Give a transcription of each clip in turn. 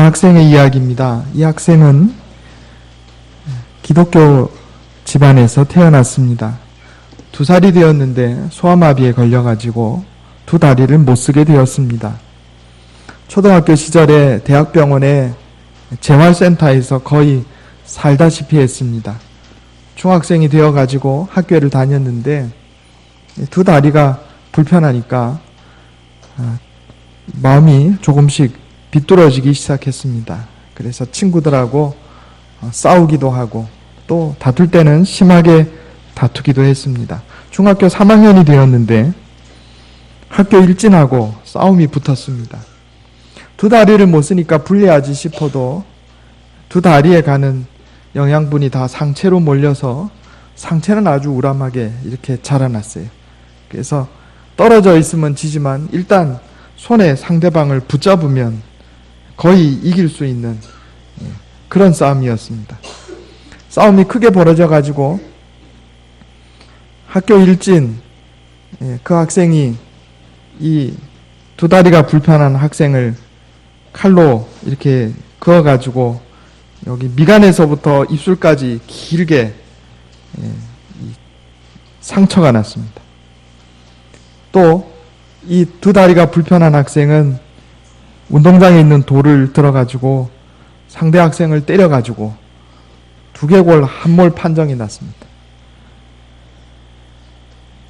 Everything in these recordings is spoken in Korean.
학생의 이야기입니다. 이 학생은 기독교 집안에서 태어났습니다. 2살이 되었는데 소아마비에 걸려가지고 2다리를 못 쓰게 되었습니다. 초등학교 시절에 대학병원의 재활센터에서 거의 살다시피 했습니다. 중학생이 되어가지고 학교를 다녔는데 2다리가 불편하니까 마음이 조금씩 비뚤어지기 시작했습니다. 그래서 친구들하고 싸우기도 하고 또 다툴 때는 심하게 다투기도 했습니다. 중학교 3학년이 되었는데 학교 일진하고 싸움이 붙었습니다. 2다리를 못 쓰니까 불리하지 싶어도 2다리에 가는 영양분이 다 상체로 몰려서 상체는 아주 우람하게 이렇게 자라났어요. 그래서 떨어져 있으면 지지만 일단 손에 상대방을 붙잡으면 거의 이길 수 있는 그런 싸움이었습니다. 싸움이 크게 벌어져 가지고 학교 일진 그 학생이 이 2다리가 불편한 학생을 칼로 이렇게 그어 가지고 여기 미간에서부터 입술까지 길게 상처가 났습니다. 또 이 2다리가 불편한 학생은 운동장에 있는 돌을 들어가지고 상대 학생을 때려가지고 두개골 한몰 판정이 났습니다.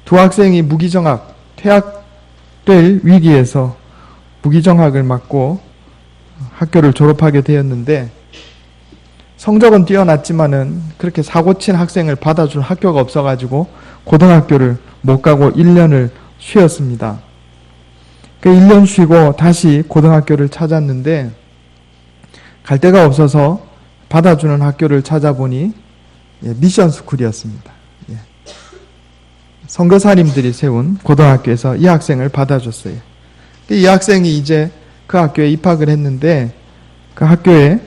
2 학생이 무기정학, 퇴학될 위기에서 무기정학을 맞고 학교를 졸업하게 되었는데 성적은 뛰어났지만은 그렇게 사고친 학생을 받아줄 학교가 없어가지고 고등학교를 못 가고 1년을 쉬었습니다. 그 1년 쉬고 다시 고등학교를 찾았는데 갈 데가 없어서 받아주는 학교를 찾아보니 미션 스쿨이었습니다. 선교사님들이 세운 고등학교에서 이 학생을 받아줬어요. 이 학생이 이제 그 학교에 입학을 했는데 그 학교에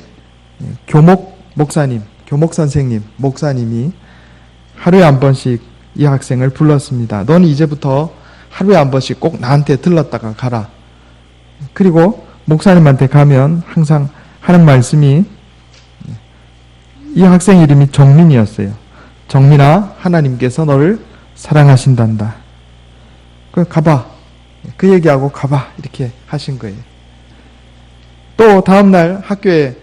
교목 목사님, 교목 선생님, 목사님이 하루에 한 번씩 이 학생을 불렀습니다. 넌 이제부터 하루에 한 번씩 꼭 나한테 들렀다가 가라. 그리고 목사님한테 가면 항상 하는 말씀이 이 학생 이름이 정민이었어요. 정민아, 하나님께서 너를 사랑하신단다. 그 가봐. 그 얘기하고 가봐. 이렇게 하신 거예요. 또 다음날 학교에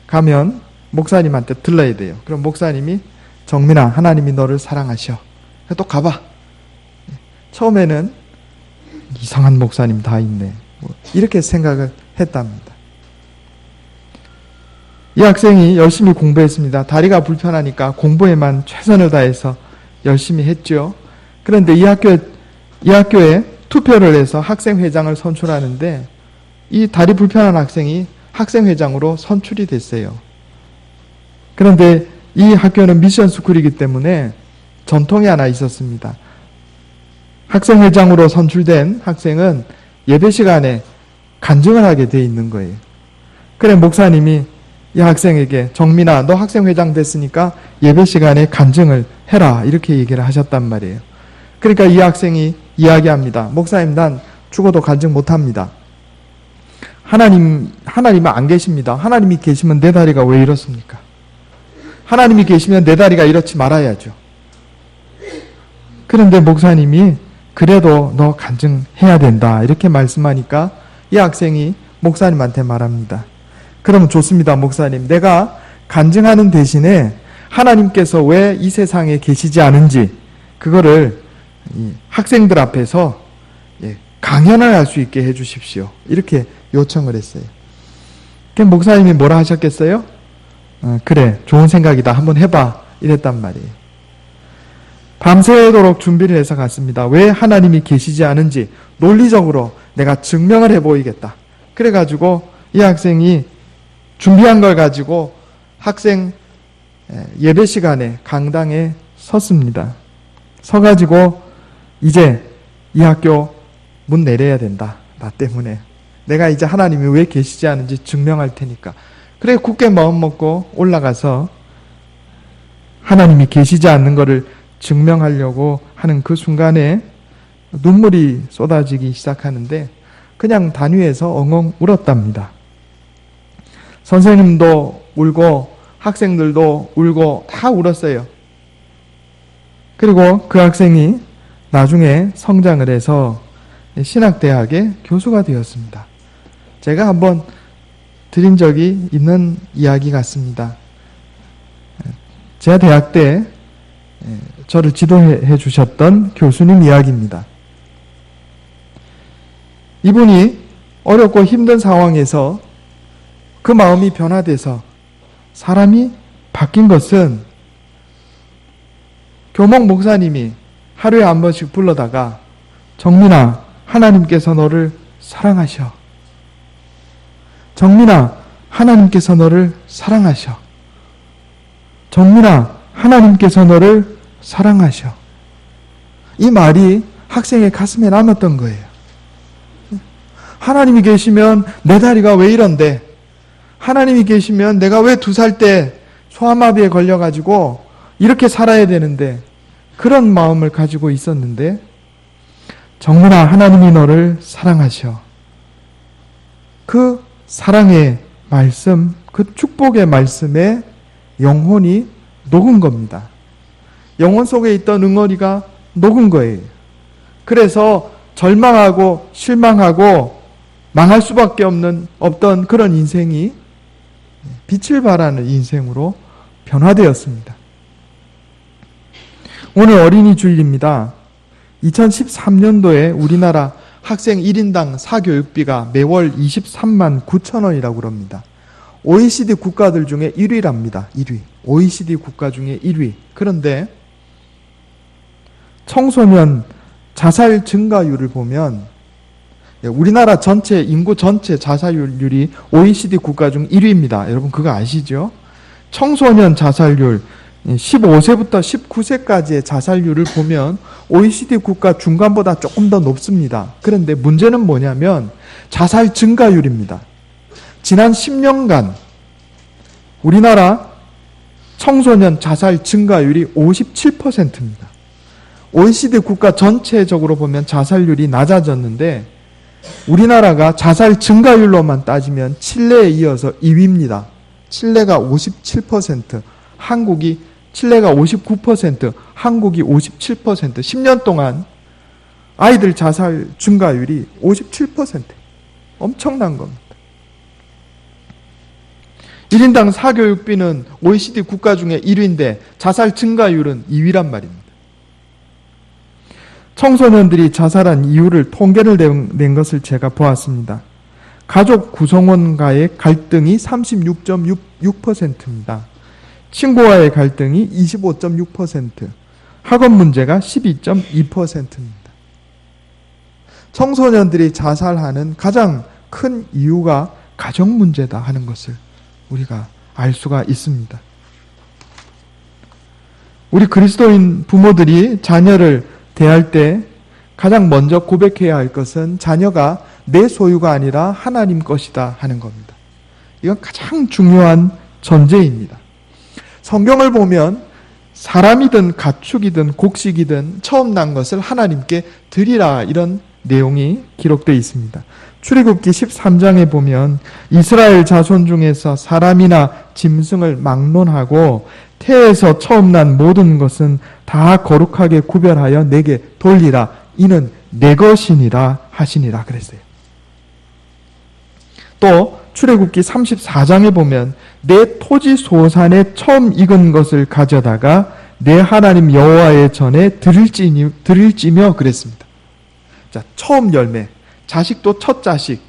가면 목사님한테 들러야 돼요. 그럼 목사님이 정민아, 하나님이 너를 사랑하셔. 또 가봐. 처음에는 이상한 목사님 다 있네. 이렇게 생각을 했답니다. 이 학생이 열심히 공부했습니다. 다리가 불편하니까 공부에만 최선을 다해서 열심히 했죠. 그런데 이 학교에 투표를 해서 학생회장을 선출하는데 이 다리 불편한 학생이 학생회장으로 선출이 됐어요. 그런데 이 학교는 미션 스쿨이기 때문에 전통이 하나 있었습니다. 학생회장으로 선출된 학생은 예배 시간에 간증을 하게 돼 있는 거예요. 그래 목사님이 이 학생에게 정민아, 너 학생회장 됐으니까 예배 시간에 간증을 해라 이렇게 얘기를 하셨단 말이에요. 그러니까 이 학생이 이야기합니다. 목사님, 난 죽어도 간증 못합니다. 하나님은 안 계십니다. 하나님이 계시면 내 다리가 왜 이렇습니까? 하나님이 계시면 내 다리가 이렇지 말아야죠. 그런데 목사님이 그래도 너 간증해야 된다 이렇게 말씀하니까 이 학생이 목사님한테 말합니다. 그러면 좋습니다, 목사님. 내가 간증하는 대신에 하나님께서 왜 이 세상에 계시지 않은지 그거를 학생들 앞에서 강연을 할 수 있게 해주십시오. 이렇게 요청을 했어요. 그럼 목사님이 뭐라 하셨겠어요? 그래, 좋은 생각이다. 한번 해봐. 이랬단 말이에요. 밤새도록 준비를 해서 갔습니다. 왜 하나님이 계시지 않은지 논리적으로 내가 증명을 해보이겠다. 그래가지고 이 학생이 준비한 걸 가지고 학생 예배 시간에 강당에 섰습니다. 서가지고 이제 이 학교 문 내려야 된다. 나 때문에. 내가 이제 하나님이 왜 계시지 않은지 증명할 테니까. 그래 굳게 마음 먹고 올라가서 하나님이 계시지 않는 것을 증명하려고 하는 그 순간에 눈물이 쏟아지기 시작하는데 그냥 단위에서 엉엉 울었답니다. 선생님도 울고 학생들도 울고 다 울었어요. 그리고 그 학생이 나중에 성장을 해서 신학대학의 교수가 되었습니다. 제가 한번 드린 적이 있는 이야기 같습니다. 제가 대학 때 저를 지도해 주셨던 교수님 이야기입니다. 이분이 어렵고 힘든 상황에서 그 마음이 변화돼서 사람이 바뀐 것은 교목 목사님이 하루에 한 번씩 불러다가 정민아, 하나님께서 너를 사랑하셔. 정민아, 하나님께서 너를 사랑하셔. 정민아, 하나님께서 너를 사랑하셔. 이 말이 학생의 가슴에 남았던 거예요. 하나님이 계시면 내 다리가 왜 이런데? 하나님이 계시면 내가 왜 2살 때 소아마비에 걸려가지고 이렇게 살아야 되는데, 그런 마음을 가지고 있었는데, 정민아, 하나님이 너를 사랑하셔. 그 사랑의 말씀, 그 축복의 말씀에 영혼이 녹은 겁니다. 영혼 속에 있던 응어리가 녹은 거예요. 그래서 절망하고 실망하고 망할 수밖에 없던 그런 인생이 빛을 발하는 인생으로 변화되었습니다. 오늘 어린이 주일입니다. 2013년도에 우리나라 학생 1인당 사교육비가 매월 23만 9천 원이라고 그럽니다. OECD 국가들 중에 1위랍니다. 1위. OECD 국가 중에 1위. 그런데 청소년 자살 증가율을 보면 우리나라 전체 인구 전체 자살률이 OECD 국가 중 1위입니다. 여러분 그거 아시죠? 청소년 자살률 15세부터 19세까지의 자살률을 보면 OECD 국가 중간보다 조금 더 높습니다. 그런데 문제는 뭐냐면 자살 증가율입니다. 지난 10년간 우리나라 청소년 자살 증가율이 57%입니다. OECD 국가 전체적으로 보면 자살률이 낮아졌는데 우리나라가 자살 증가율로만 따지면 칠레에 이어서 2위입니다. 칠레가 57%, 칠레가 59%, 한국이 57%, 10년 동안 아이들 자살 증가율이 57%. 엄청난 겁니다. 1인당 사교육비는 OECD 국가 중에 1위인데 자살 증가율은 2위란 말입니다. 청소년들이 자살한 이유를 통계를 낸 것을 제가 보았습니다. 가족 구성원과의 갈등이 36.6%입니다. 친구와의 갈등이 25.6%, 학업 문제가 12.2%입니다. 청소년들이 자살하는 가장 큰 이유가 가정 문제다 하는 것을 우리가 알 수가 있습니다. 우리 그리스도인 부모들이 자녀를 대할 때 가장 먼저 고백해야 할 것은 자녀가 내 소유가 아니라 하나님 것이다 하는 겁니다. 이건 가장 중요한 전제입니다. 성경을 보면 사람이든 가축이든 곡식이든 처음 난 것을 하나님께 드리라 이런 내용이 기록되어 있습니다. 출애굽기 13장에 보면 이스라엘 자손 중에서 사람이나 짐승을 막론하고 태에서 처음 난 모든 것은 다 거룩하게 구별하여 내게 돌리라. 이는 내 것이니라 하시니라 그랬어요. 또 출애굽기 34장에 보면 내 토지 소산에 처음 익은 것을 가져다가 내 하나님 여호와의 전에 드릴지며 그랬습니다. 자, 처음 열매, 자식도 첫 자식,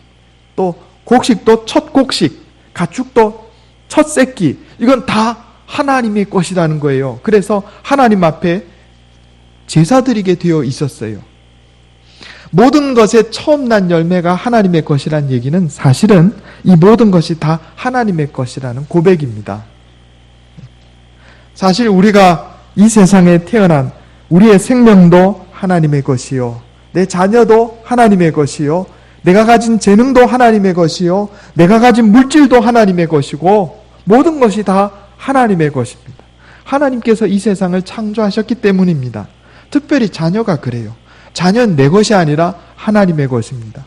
또 곡식도 첫 곡식, 가축도 첫 새끼, 이건 다 하나님의 것이라는 거예요. 그래서 하나님 앞에 제사드리게 되어 있었어요. 모든 것의 처음 난 열매가 하나님의 것이라는 얘기는 사실은 이 모든 것이 다 하나님의 것이라는 고백입니다. 사실 우리가 이 세상에 태어난 우리의 생명도 하나님의 것이요, 내 자녀도 하나님의 것이요, 내가 가진 재능도 하나님의 것이요, 내가 가진 물질도 하나님의 것이고 모든 것이 다 하나님의 것입니다. 하나님께서 이 세상을 창조하셨기 때문입니다. 특별히 자녀가 그래요. 자녀는 내 것이 아니라 하나님의 것입니다.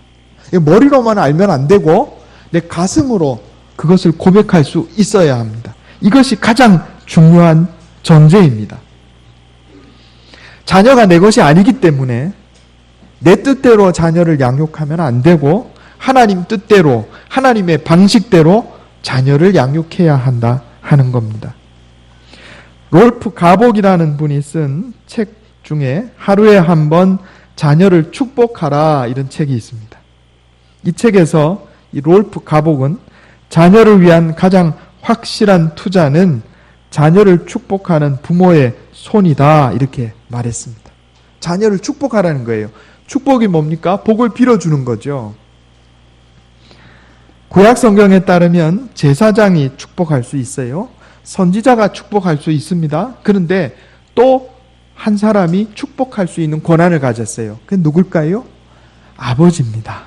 머리로만 알면 안 되고 내 가슴으로 그것을 고백할 수 있어야 합니다. 이것이 가장 중요한 전제입니다. 자녀가 내 것이 아니기 때문에 내 뜻대로 자녀를 양육하면 안 되고 하나님 뜻대로, 하나님의 방식대로 자녀를 양육해야 한다 하는 겁니다. 롤프 가복이라는 분이 쓴 책 중에 하루에 한 번 자녀를 축복하라 이런 책이 있습니다. 이 책에서 이 롤프 가복은 자녀를 위한 가장 확실한 투자는 자녀를 축복하는 부모의 손이다 이렇게 말했습니다. 자녀를 축복하라는 거예요. 축복이 뭡니까? 복을 빌어주는 거죠. 구약 성경에 따르면 제사장이 축복할 수 있어요. 선지자가 축복할 수 있습니다. 그런데 또 한 사람이 축복할 수 있는 권한을 가졌어요. 그게 누굴까요? 아버지입니다.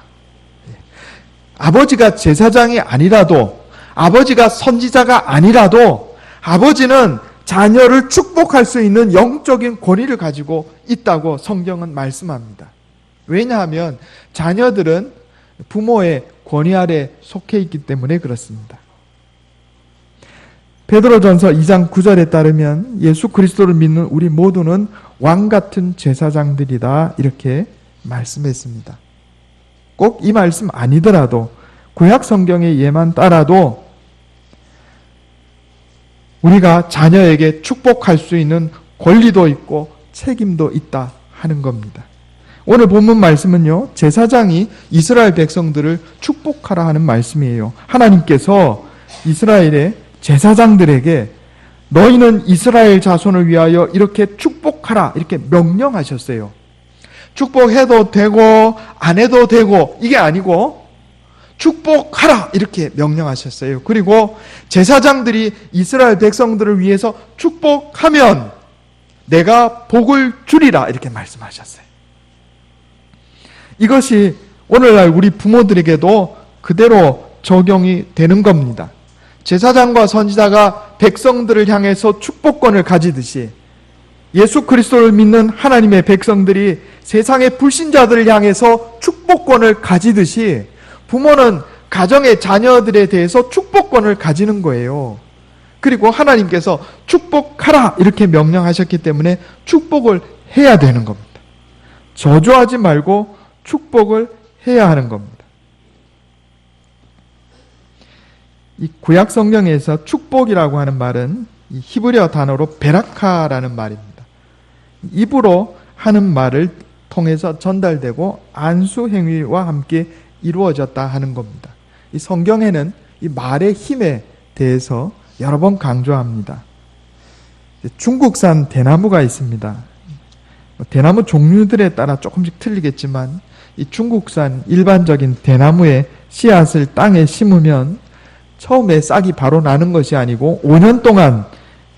아버지가 제사장이 아니라도, 아버지가 선지자가 아니라도 아버지는 자녀를 축복할 수 있는 영적인 권위를 가지고 있다고 성경은 말씀합니다. 왜냐하면 자녀들은 부모의 권위 아래 속해 있기 때문에 그렇습니다. 베드로전서 2장 9절에 따르면 예수 그리스도를 믿는 우리 모두는 왕같은 제사장들이다 이렇게 말씀했습니다. 꼭 이 말씀 아니더라도 구약 성경의 예만 따라도 우리가 자녀에게 축복할 수 있는 권리도 있고 책임도 있다 하는 겁니다. 오늘 본문 말씀은요, 제사장이 이스라엘 백성들을 축복하라 하는 말씀이에요. 하나님께서 이스라엘의 제사장들에게 너희는 이스라엘 자손을 위하여 이렇게 축복하라 이렇게 명령하셨어요. 축복해도 되고 안 해도 되고 이게 아니고 축복하라 이렇게 명령하셨어요. 그리고 제사장들이 이스라엘 백성들을 위해서 축복하면 내가 복을 주리라 이렇게 말씀하셨어요. 이것이 오늘날 우리 부모들에게도 그대로 적용이 되는 겁니다. 제사장과 선지자가 백성들을 향해서 축복권을 가지듯이 예수 그리스도를 믿는 하나님의 백성들이 세상의 불신자들을 향해서 축복권을 가지듯이 부모는 가정의 자녀들에 대해서 축복권을 가지는 거예요. 그리고 하나님께서 축복하라 이렇게 명령하셨기 때문에 축복을 해야 되는 겁니다. 저주하지 말고 축복을 해야 하는 겁니다. 이 구약 성경에서 축복이라고 하는 말은 이 히브리어 단어로 베라카라는 말입니다. 입으로 하는 말을 통해서 전달되고 안수 행위와 함께 이루어졌다 하는 겁니다. 이 성경에는 이 말의 힘에 대해서 여러 번 강조합니다. 중국산 대나무가 있습니다. 대나무 종류들에 따라 조금씩 틀리겠지만 이 중국산 일반적인 대나무의 씨앗을 땅에 심으면 처음에 싹이 바로 나는 것이 아니고 5년 동안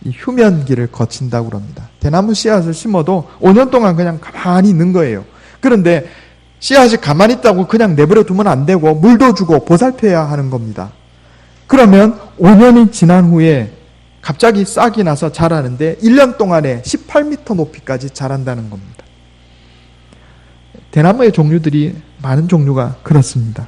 이 휴면기를 거친다고 합니다. 대나무 씨앗을 심어도 5년 동안 그냥 가만히 있는 거예요. 그런데 씨앗이 가만히 있다고 그냥 내버려 두면 안 되고 물도 주고 보살펴야 하는 겁니다. 그러면 5년이 지난 후에 갑자기 싹이 나서 자라는데 1년 동안에 18m 높이까지 자란다는 겁니다. 대나무의 종류들이 많은 종류가 그렇습니다.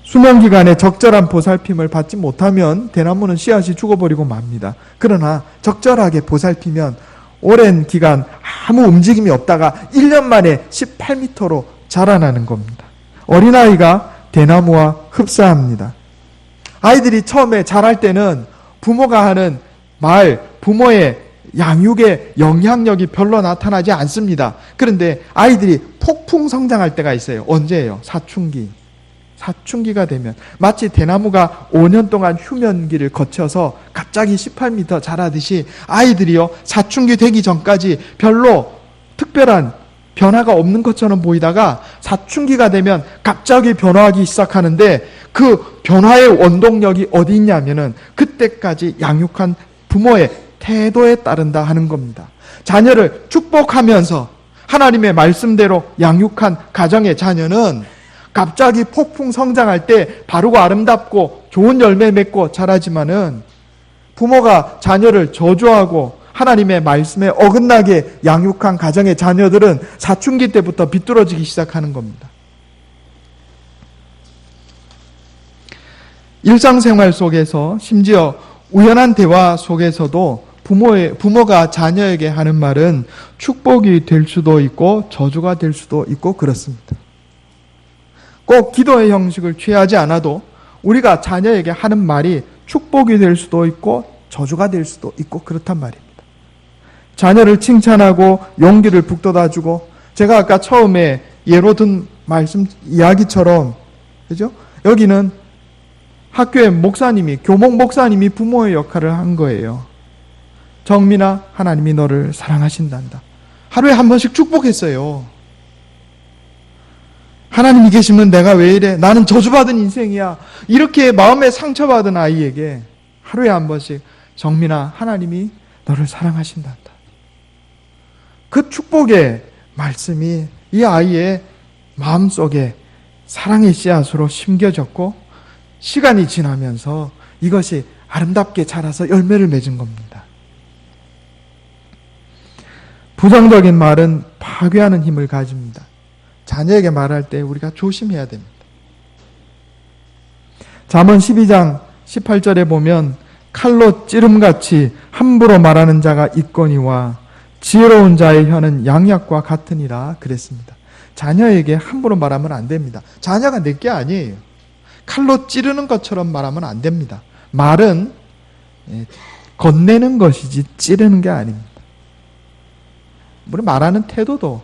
수명기간에 적절한 보살핌을 받지 못하면 대나무는 씨앗이 죽어버리고 맙니다. 그러나 적절하게 보살피면 오랜 기간 아무 움직임이 없다가 1년 만에 18m로 자라나는 겁니다. 어린아이가 대나무와 흡사합니다. 아이들이 처음에 자랄 때는 부모가 하는 말, 부모의 양육의 영향력이 별로 나타나지 않습니다. 그런데 아이들이 폭풍 성장할 때가 있어요. 언제예요? 사춘기. 사춘기가 되면 마치 대나무가 5년 동안 휴면기를 거쳐서 갑자기 18m 자라듯이 아이들이요 사춘기 되기 전까지 별로 특별한 변화가 없는 것처럼 보이다가 사춘기가 되면 갑자기 변화하기 시작하는데 그 변화의 원동력이 어디 있냐면은 그때까지 양육한 부모의 태도에 따른다 하는 겁니다. 자녀를 축복하면서 하나님의 말씀대로 양육한 가정의 자녀는 갑자기 폭풍 성장할 때 바르고 아름답고 좋은 열매 맺고 자라지만은 부모가 자녀를 저주하고 하나님의 말씀에 어긋나게 양육한 가정의 자녀들은 사춘기 때부터 비뚤어지기 시작하는 겁니다. 일상생활 속에서 심지어 우연한 대화 속에서도 부모가 자녀에게 하는 말은 축복이 될 수도 있고 저주가 될 수도 있고 그렇습니다. 꼭 기도의 형식을 취하지 않아도 우리가 자녀에게 하는 말이 축복이 될 수도 있고 저주가 될 수도 있고 그렇단 말입니다. 자녀를 칭찬하고 용기를 북돋아주고, 제가 아까 처음에 예로 든 이야기처럼, 그죠? 여기는 학교의 목사님이, 교목 목사님이 부모의 역할을 한 거예요. 정민아, 하나님이 너를 사랑하신단다. 하루에 한 번씩 축복했어요. 하나님이 계시면 내가 왜 이래? 나는 저주받은 인생이야. 이렇게 마음에 상처받은 아이에게 하루에 한 번씩 정민아, 하나님이 너를 사랑하신단다. 그 축복의 말씀이 이 아이의 마음속에 사랑의 씨앗으로 심겨졌고, 시간이 지나면서 이것이 아름답게 자라서 열매를 맺은 겁니다. 부정적인 말은 파괴하는 힘을 가집니다. 자녀에게 말할 때 우리가 조심해야 됩니다. 잠언 12장 18절에 보면 칼로 찌름같이 함부로 말하는 자가 있거니와 지혜로운 자의 혀는 양약과 같으니라 그랬습니다. 자녀에게 함부로 말하면 안 됩니다. 자녀가 내 게 아니에요. 칼로 찌르는 것처럼 말하면 안 됩니다. 말은 건네는 것이지 찌르는 게 아닙니다. 우리 말하는 태도도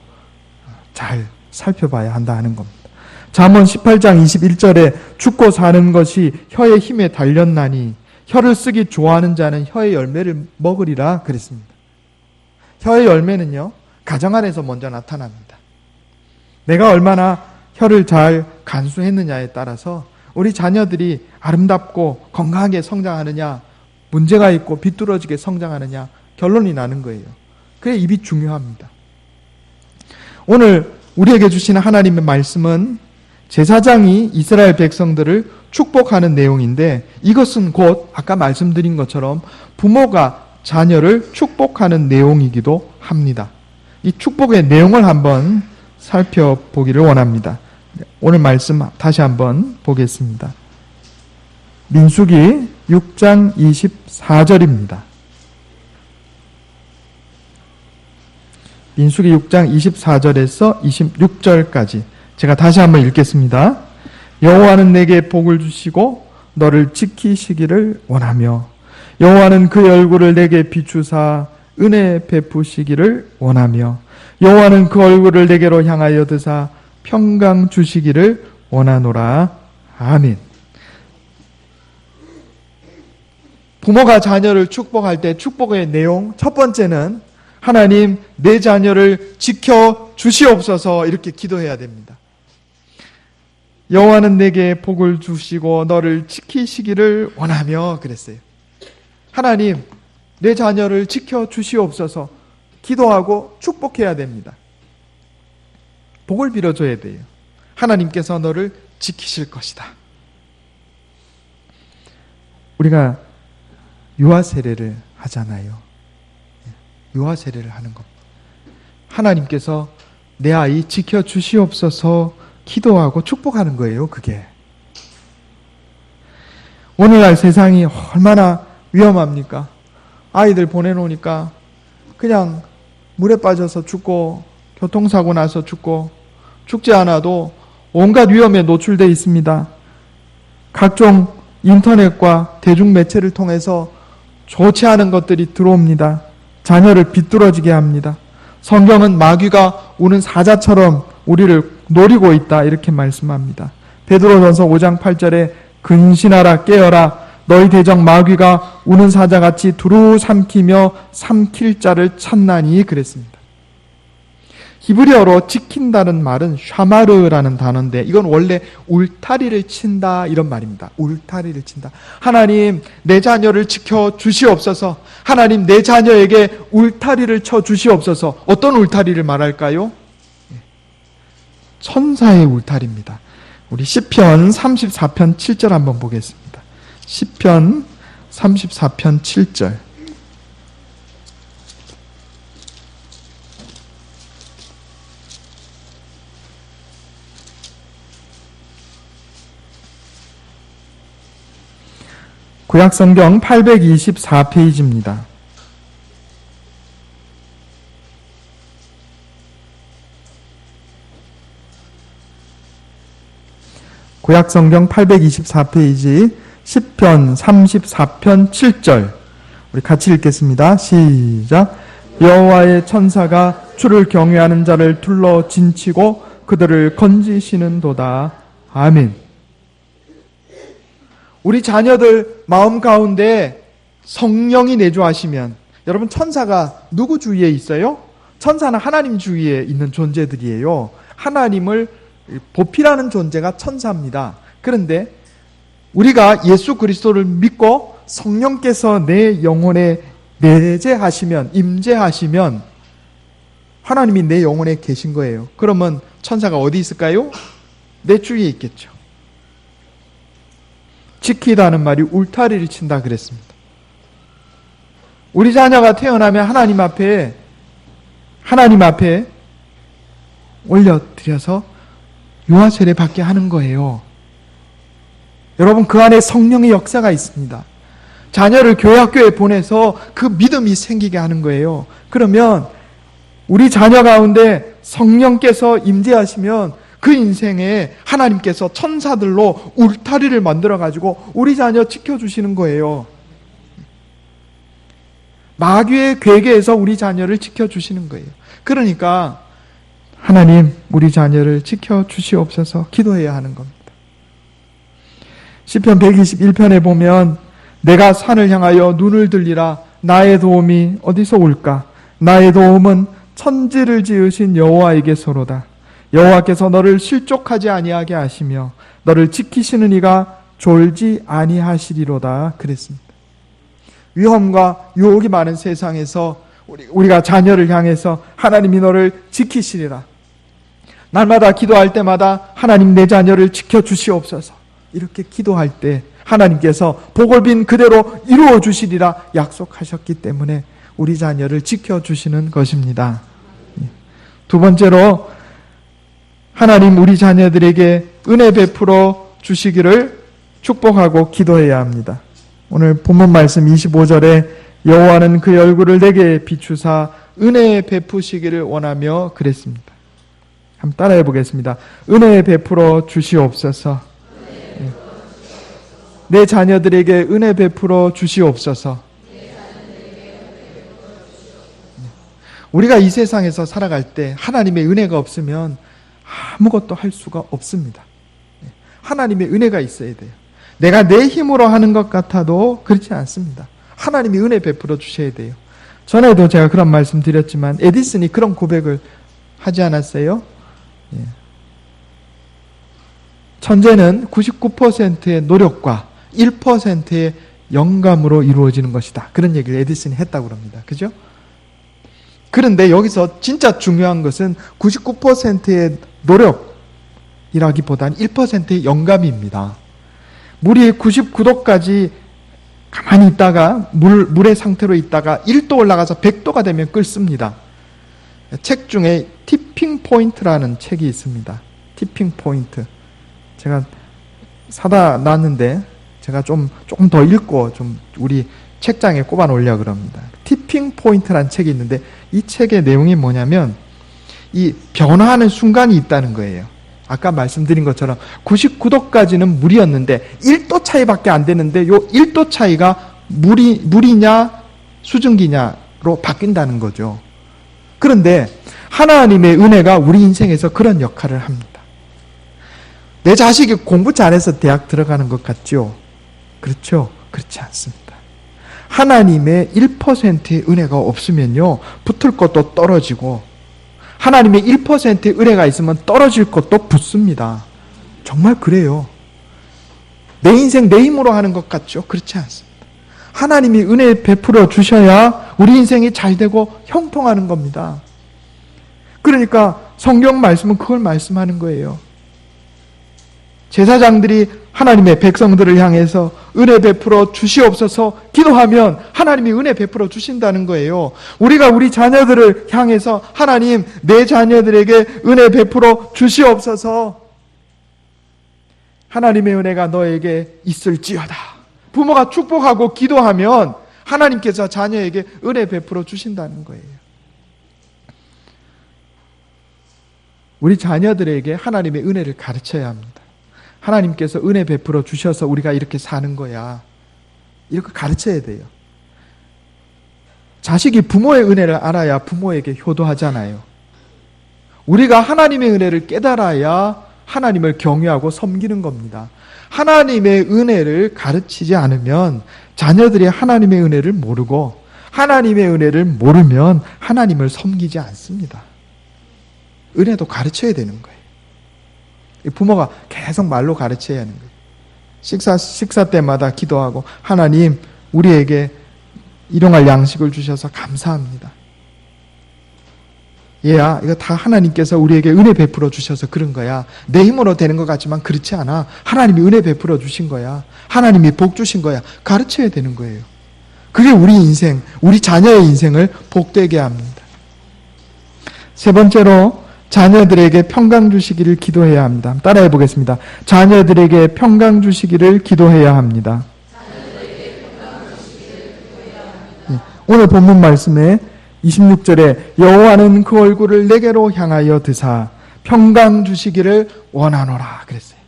잘 살펴봐야 한다 하는 겁니다. 잠언 18장 21절에 죽고 사는 것이 혀의 힘에 달렸나니 혀를 쓰기 좋아하는 자는 혀의 열매를 먹으리라 그랬습니다. 혀의 열매는요, 가정 안에서 먼저 나타납니다. 내가 얼마나 혀를 잘 간수했느냐에 따라서 우리 자녀들이 아름답고 건강하게 성장하느냐, 문제가 있고 비뚤어지게 성장하느냐 결론이 나는 거예요. 그래 입이 중요합니다. 오늘 우리에게 주시는 하나님의 말씀은 제사장이 이스라엘 백성들을 축복하는 내용인데, 이것은 곧 아까 말씀드린 것처럼 부모가 자녀를 축복하는 내용이기도 합니다. 이 축복의 내용을 한번 살펴보기를 원합니다. 오늘 말씀 다시 한번 보겠습니다. 민수기 6장 24절입니다. 민수기 6장 24절에서 26절까지 제가 다시 한번 읽겠습니다. 여호와는 내게 복을 주시고 너를 지키시기를 원하며 여호와는 그의 얼굴을 내게 비추사 은혜 베푸시기를 원하며 여호와는 그 얼굴을 내게로 향하여 드사 평강 주시기를 원하노라. 아멘. 부모가 자녀를 축복할 때 축복의 내용, 첫 번째는 하나님 내 자녀를 지켜 주시옵소서, 이렇게 기도해야 됩니다. 여호와는 내게 복을 주시고 너를 지키시기를 원하며 그랬어요. 하나님 내 자녀를 지켜 주시옵소서 기도하고 축복해야 됩니다. 복을 빌어줘야 돼요. 하나님께서 너를 지키실 것이다. 우리가 유아 세례를 하잖아요. 유아 세례를 하는 겁니다. 하나님께서 내 아이 지켜 주시옵소서 기도하고 축복하는 거예요. 그게 오늘날 세상이 얼마나 위험합니까? 아이들 보내놓으니까 그냥 물에 빠져서 죽고 교통사고 나서 죽고, 죽지 않아도 온갖 위험에 노출되어 있습니다. 각종 인터넷과 대중매체를 통해서 좋지 않은 것들이 들어옵니다. 자녀를 비뚤어지게 합니다. 성경은 마귀가 우는 사자처럼 우리를 노리고 있다, 이렇게 말씀합니다. 베드로전서 5장 8절에 근신하라 깨어라 너희 대적 마귀가 우는 사자같이 두루 삼키며 삼킬 자를 찾나니 그랬습니다. 히브리어로 지킨다는 말은 샤마르라는 단어인데, 이건 원래 울타리를 친다 이런 말입니다. 울타리를 친다. 하나님 내 자녀를 지켜 주시옵소서. 하나님 내 자녀에게 울타리를 쳐 주시옵소서. 어떤 울타리를 말할까요? 천사의 울타리입니다. 우리 시편 34편 7절 한번 보겠습니다. 시편 34편 7절. 구약성경 824페이지입니다. 구약성경 824페이지 10편 34편 7절 우리 같이 읽겠습니다. 시작. 여호와의 천사가 주를 경외하는 자를 둘러 진치고 그들을 건지시는도다. 아멘. 우리 자녀들 마음 가운데 성령이 내주하시면, 여러분 천사가 누구 주위에 있어요? 천사는 하나님 주위에 있는 존재들이에요. 하나님을 보필하는 존재가 천사입니다. 그런데 우리가 예수 그리스도를 믿고 성령께서 내 영혼에 내재하시면, 임재하시면 하나님이 내 영혼에 계신 거예요. 그러면 천사가 어디 있을까요? 내 주위에 있겠죠. 지키다는 말이 울타리를 친다 그랬습니다. 우리 자녀가 태어나면 하나님 앞에 올려드려서 유아 세례 받게 하는 거예요. 여러분, 그 안에 성령의 역사가 있습니다. 자녀를 교회 학교에 보내서 그 믿음이 생기게 하는 거예요. 그러면 우리 자녀 가운데 성령께서 임재하시면 그 인생에 하나님께서 천사들로 울타리를 만들어가지고 우리 자녀 지켜주시는 거예요. 마귀의 괴계에서 우리 자녀를 지켜주시는 거예요. 그러니까 하나님, 우리 자녀를 지켜주시옵소서 기도해야 하는 겁니다. 시편 121편에 보면 내가 산을 향하여 눈을 들리라. 나의 도움이 어디서 올까? 나의 도움은 천지를 지으신 여호와에게서로다. 여호와께서 너를 실족하지 아니하게 하시며 너를 지키시는 이가 졸지 아니하시리로다 그랬습니다. 위험과 유혹이 많은 세상에서 우리가 자녀를 향해서 하나님이 너를 지키시리라. 날마다 기도할 때마다 하나님 내 자녀를 지켜주시옵소서. 이렇게 기도할 때 하나님께서 복을 빈 그대로 이루어 주시리라 약속하셨기 때문에 우리 자녀를 지켜주시는 것입니다. 두 번째로 하나님 우리 자녀들에게 은혜 베풀어 주시기를 축복하고 기도해야 합니다. 오늘 본문 말씀 25절에 여호와는 그의 얼굴을 내게 비추사 은혜 베푸시기를 원하며 그랬습니다. 한번 따라해 보겠습니다. 은혜 베풀어 주시옵소서. 내 자녀들에게 은혜 베풀어 주시옵소서. 우리가 이 세상에서 살아갈 때 하나님의 은혜가 없으면 아무것도 할 수가 없습니다. 하나님의 은혜가 있어야 돼요. 내가 내 힘으로 하는 것 같아도 그렇지 않습니다. 하나님이 은혜 베풀어 주셔야 돼요. 전에도 제가 그런 말씀 드렸지만 에디슨이 그런 고백을 하지 않았어요? 천재는 99%의 노력과 1%의 영감으로 이루어지는 것이다. 그런 얘기를 에디슨이 했다고 합니다. 그죠? 그런데 여기서 진짜 중요한 것은 99%의 노력이라기보다는 1%의 영감입니다. 물이 99도까지 가만히 있다가 물의 상태로 있다가 1도 올라가서 100도가 되면 끓습니다. 책 중에 티핑 포인트라는 책이 있습니다. 티핑 포인트. 제가 사다 놨는데 제가 조금 더 읽고 좀 우리 책장에 꼽아 놓으려고 그럽니다. 티핑 포인트라는 책이 있는데 이 책의 내용이 뭐냐면 이 변화하는 순간이 있다는 거예요. 아까 말씀드린 것처럼 99도까지는 물이었는데 1도 차이밖에 안 되는데 요 1도 차이가 물이냐 수증기냐로 바뀐다는 거죠. 그런데 하나님의 은혜가 우리 인생에서 그런 역할을 합니다. 내 자식이 공부 잘해서 대학 들어가는 것 같죠? 그렇죠? 그렇지 않습니다. 하나님의 1%의 은혜가 없으면요, 붙을 것도 떨어지고, 하나님의 1%의 은혜가 있으면 떨어질 것도 붙습니다. 정말 그래요. 내 인생 내 힘으로 하는 것 같죠? 그렇지 않습니다. 하나님이 은혜 베풀어 주셔야 우리 인생이 잘 되고 형통하는 겁니다. 그러니까 성경 말씀은 그걸 말씀하는 거예요. 제사장들이 하나님의 백성들을 향해서 은혜 베풀어 주시옵소서 기도하면 하나님이 은혜 베풀어 주신다는 거예요. 우리가 우리 자녀들을 향해서 하나님 내 자녀들에게 은혜 베풀어 주시옵소서, 하나님의 은혜가 너에게 있을지어다, 부모가 축복하고 기도하면 하나님께서 자녀에게 은혜 베풀어 주신다는 거예요. 우리 자녀들에게 하나님의 은혜를 가르쳐야 합니다. 하나님께서 은혜 베풀어 주셔서 우리가 이렇게 사는 거야. 이렇게 가르쳐야 돼요. 자식이 부모의 은혜를 알아야 부모에게 효도하잖아요. 우리가 하나님의 은혜를 깨달아야 하나님을 경외하고 섬기는 겁니다. 하나님의 은혜를 가르치지 않으면 자녀들이 하나님의 은혜를 모르고 하나님의 은혜를 모르면 하나님을 섬기지 않습니다. 은혜도 가르쳐야 되는 거예요. 부모가 계속 말로 가르쳐야 하는 거예요. 식사 때마다 기도하고 하나님 우리에게 일용할 양식을 주셔서 감사합니다. 얘야 이거 다 하나님께서 우리에게 은혜 베풀어 주셔서 그런 거야. 내 힘으로 되는 것 같지만 그렇지 않아. 하나님이 은혜 베풀어 주신 거야. 하나님이 복 주신 거야. 가르쳐야 되는 거예요. 그게 우리 인생, 우리 자녀의 인생을 복되게 합니다. 세 번째로 자녀들에게 평강 주시기를 기도해야 합니다. 따라해 보겠습니다. 자녀들에게 평강 주시기를 기도해야 합니다. 오늘 본문 말씀에 26절에 여호와는 그 얼굴을 내게로 향하여 드사 평강 주시기를 원하노라 그랬어요.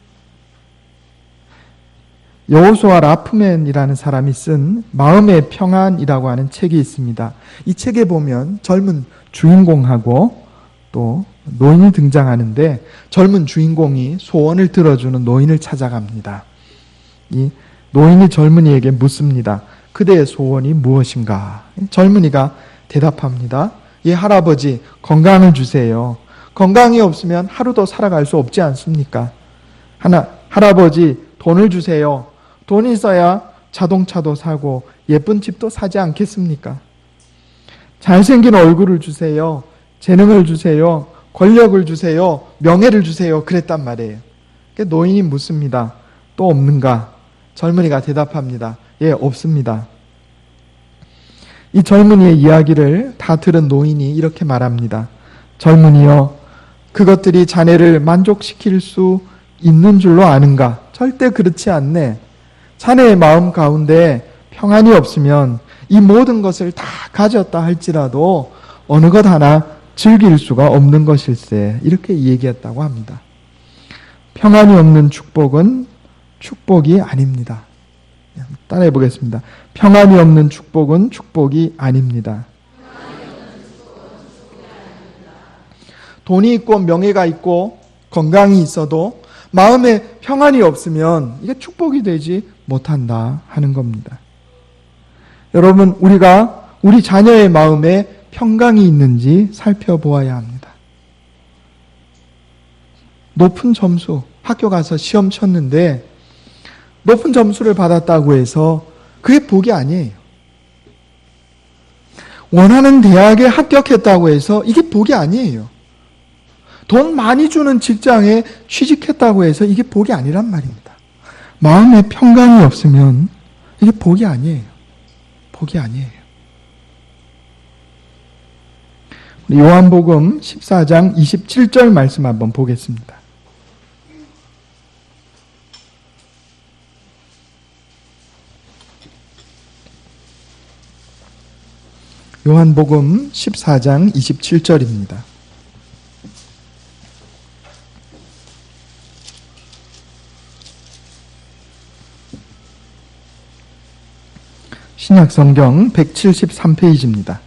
여호수아 라프맨이라는 사람이 쓴 마음의 평안이라고 하는 책이 있습니다. 이 책에 보면 젊은 주인공하고 또 노인이 등장하는데 젊은 주인공이 소원을 들어주는 노인을 찾아갑니다. 이 노인이 젊은이에게 묻습니다. 그대의 소원이 무엇인가? 젊은이가 대답합니다. 예, 할아버지, 건강을 주세요. 건강이 없으면 하루도 살아갈 수 없지 않습니까? 할아버지, 돈을 주세요. 돈이 있어야 자동차도 사고 예쁜 집도 사지 않겠습니까? 잘생긴 얼굴을 주세요. 재능을 주세요. 권력을 주세요. 명예를 주세요. 그랬단 말이에요. 노인이 묻습니다. 또 없는가? 젊은이가 대답합니다. 예, 없습니다. 이 젊은이의 이야기를 다 들은 노인이 이렇게 말합니다. 젊은이여, 그것들이 자네를 만족시킬 수 있는 줄로 아는가? 절대 그렇지 않네. 자네의 마음 가운데 평안이 없으면 이 모든 것을 다 가졌다 할지라도 어느 것 하나 즐길 수가 없는 것일세. 이렇게 얘기했다고 합니다. 평안이 없는 축복은 축복이 아닙니다. 따라해 보겠습니다. 평안이 없는 축복은 축복이 아닙니다. 돈이 있고 명예가 있고 건강이 있어도 마음에 평안이 없으면 이게 축복이 되지 못한다 하는 겁니다. 여러분, 우리가 우리 자녀의 마음에 평강이 있는지 살펴보아야 합니다. 높은 점수, 학교 가서 시험 쳤는데 높은 점수를 받았다고 해서 그게 복이 아니에요. 원하는 대학에 합격했다고 해서 이게 복이 아니에요. 돈 많이 주는 직장에 취직했다고 해서 이게 복이 아니란 말입니다. 마음에 평강이 없으면 이게 복이 아니에요. 복이 아니에요. 우리 요한복음 14장 27절 말씀 한번 보겠습니다. 요한복음 14장 27절입니다. 신약성경 173페이지입니다.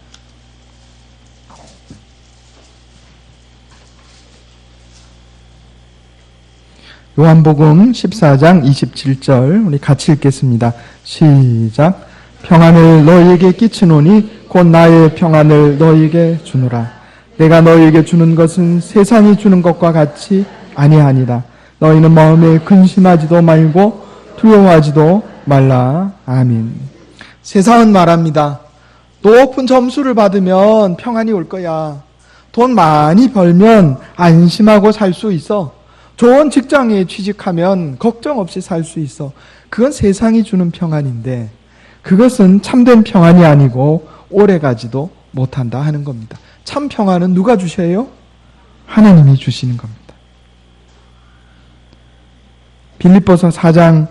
요한복음 14장 27절 우리 같이 읽겠습니다. 시작. 평안을 너희에게 끼치노니 곧 나의 평안을 너희에게 주노라. 내가 너희에게 주는 것은 세상이 주는 것과 같이 아니하니라. 너희는 마음에 근심하지도 말고 두려워하지도 말라. 아멘. 세상은 말합니다. 높은 점수를 받으면 평안이 올 거야. 돈 많이 벌면 안심하고 살 수 있어. 좋은 직장에 취직하면 걱정 없이 살 수 있어. 그건 세상이 주는 평안인데 그것은 참된 평안이 아니고 오래가지도 못한다 하는 겁니다. 참 평안은 누가 주셔요? 하나님이 주시는 겁니다. 빌립보서 4장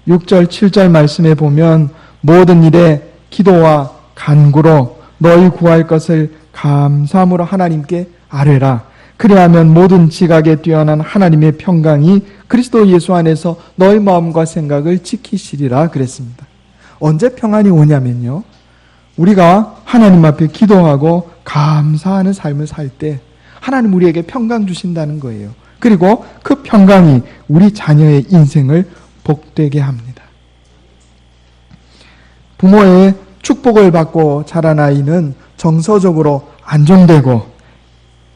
6절, 7절 말씀에 보면 모든 일에 기도와 간구로 너희 구할 것을 감사함으로 하나님께 아뢰라. 그리하면 모든 지각에 뛰어난 하나님의 평강이 그리스도 예수 안에서 너희 마음과 생각을 지키시리라 그랬습니다. 언제 평안이 오냐면요, 우리가 하나님 앞에 기도하고 감사하는 삶을 살 때 하나님 우리에게 평강 주신다는 거예요. 그리고 그 평강이 우리 자녀의 인생을 복되게 합니다. 부모의 축복을 받고 자란 아이는 정서적으로 안정되고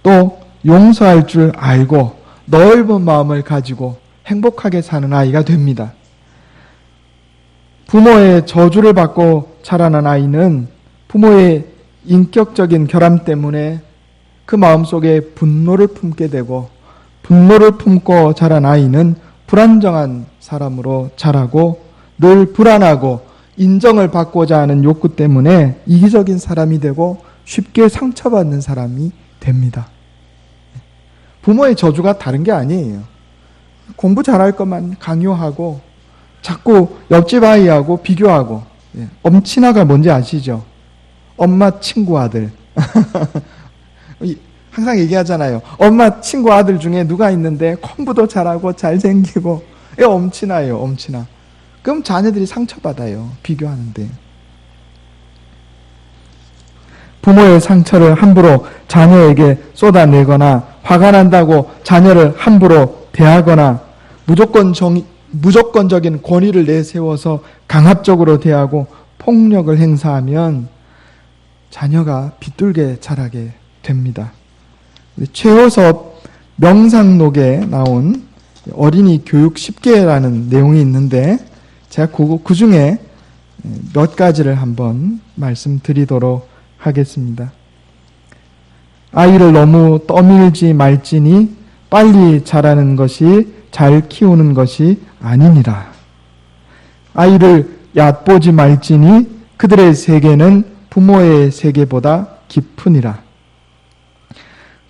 또 용서할 줄 알고 넓은 마음을 가지고 행복하게 사는 아이가 됩니다. 부모의 저주를 받고 자라난 아이는 부모의 인격적인 결함 때문에 그 마음속에 분노를 품게 되고, 분노를 품고 자란 아이는 불안정한 사람으로 자라고 늘 불안하고 인정을 받고자 하는 욕구 때문에 이기적인 사람이 되고 쉽게 상처받는 사람이 됩니다. 부모의 저주가 다른 게 아니에요. 공부 잘할 것만 강요하고 자꾸 옆집 아이하고 비교하고, 엄친아가 뭔지 아시죠? 엄마 친구 아들. 항상 얘기하잖아요. 엄마 친구 아들 중에 누가 있는데 공부도 잘하고 잘생기고, 엄친아예요, 엄친아. 그럼 자녀들이 상처받아요, 비교하는데. 부모의 상처를 함부로 자녀에게 쏟아내거나 화가 난다고 자녀를 함부로 대하거나 무조건적인 권위를 내세워서 강압적으로 대하고 폭력을 행사하면 자녀가 비뚤게 자라게 됩니다. 최호섭 명상록에 나온 어린이 교육 10개라는 내용이 있는데 제가 그 중에 몇 가지를 한번 말씀드리도록 하겠습니다. 아이를 너무 떠밀지 말지니 빨리 자라는 것이 잘 키우는 것이 아니니라. 아이를 얕보지 말지니 그들의 세계는 부모의 세계보다 깊으니라.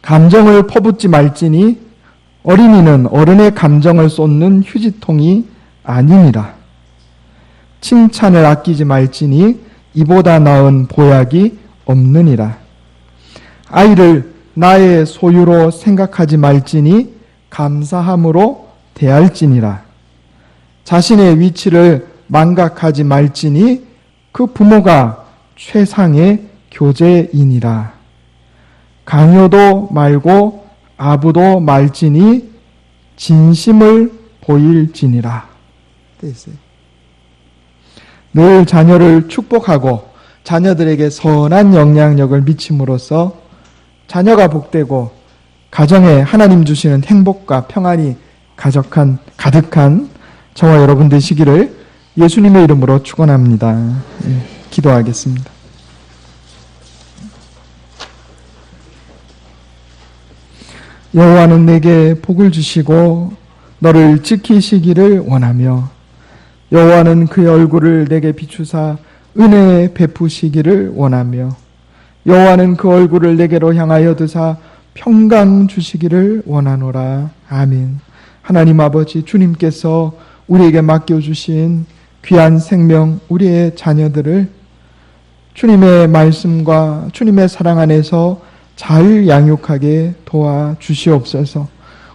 감정을 퍼붓지 말지니 어린이는 어른의 감정을 쏟는 휴지통이 아니니라. 칭찬을 아끼지 말지니 이보다 나은 보약이 없느니라. 아이를 나의 소유로 생각하지 말지니 감사함으로 대할지니라. 자신의 위치를 망각하지 말지니 그 부모가 최상의 교제이니라. 강요도 말고 아부도 말지니 진심을 보일지니라. 늘 자녀를 축복하고 자녀들에게 선한 영향력을 미침으로써 자녀가 복되고 가정에 하나님 주시는 행복과 평안이 가득한 저와 여러분 되시기를 예수님의 이름으로 축원합니다. 기도하겠습니다. 여호와는 내게 복을 주시고 너를 지키시기를 원하며 여호와는 그의 얼굴을 내게 비추사 은혜 베푸시기를 원하며 여호와는 그 얼굴을 내게로 향하여 드사 평강 주시기를 원하노라. 아멘. 하나님 아버지, 주님께서 우리에게 맡겨주신 귀한 생명, 우리의 자녀들을 주님의 말씀과 주님의 사랑 안에서 잘 양육하게 도와주시옵소서.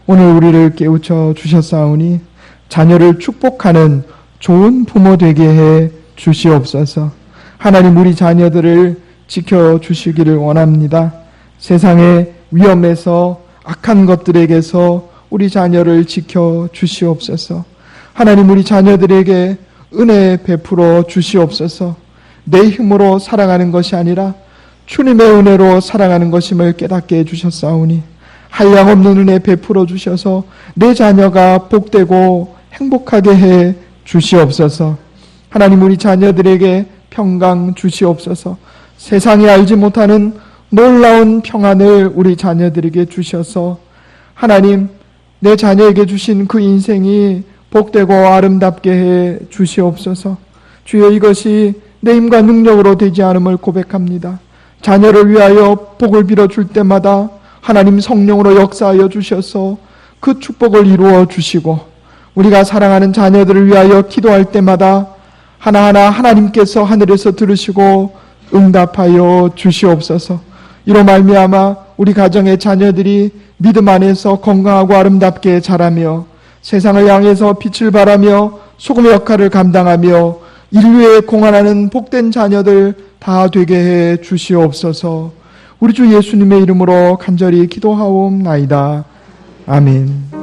오늘 우리를 깨우쳐 주셨사오니 자녀를 축복하는 좋은 부모 되게 해 주시옵소서. 하나님, 우리 자녀들을 지켜주시기를 원합니다. 세상의 위험에서 악한 것들에게서 우리 자녀를 지켜주시옵소서. 하나님, 우리 자녀들에게 은혜 베풀어 주시옵소서. 내 힘으로 살아가는 것이 아니라 주님의 은혜로 살아가는 것임을 깨닫게 해주셨사오니 한량없는 은혜 베풀어 주셔서 내 자녀가 복되고 행복하게 해 주시옵소서. 하나님, 우리 자녀들에게 평강 주시옵소서. 세상이 알지 못하는 놀라운 평안을 우리 자녀들에게 주셔서 하나님, 내 자녀에게 주신 그 인생이 복되고 아름답게 해 주시옵소서. 주여, 이것이 내 힘과 능력으로 되지 않음을 고백합니다. 자녀를 위하여 복을 빌어줄 때마다 하나님 성령으로 역사하여 주셔서 그 축복을 이루어 주시고 우리가 사랑하는 자녀들을 위하여 기도할 때마다 하나하나 하나님께서 하늘에서 들으시고 응답하여 주시옵소서. 이로 말미암아 우리 가정의 자녀들이 믿음 안에서 건강하고 아름답게 자라며 세상을 향해서 빛을 발하며 소금의 역할을 감당하며 인류에 공헌하는 복된 자녀들 다 되게 해 주시옵소서. 우리 주 예수님의 이름으로 간절히 기도하옵나이다. 아멘.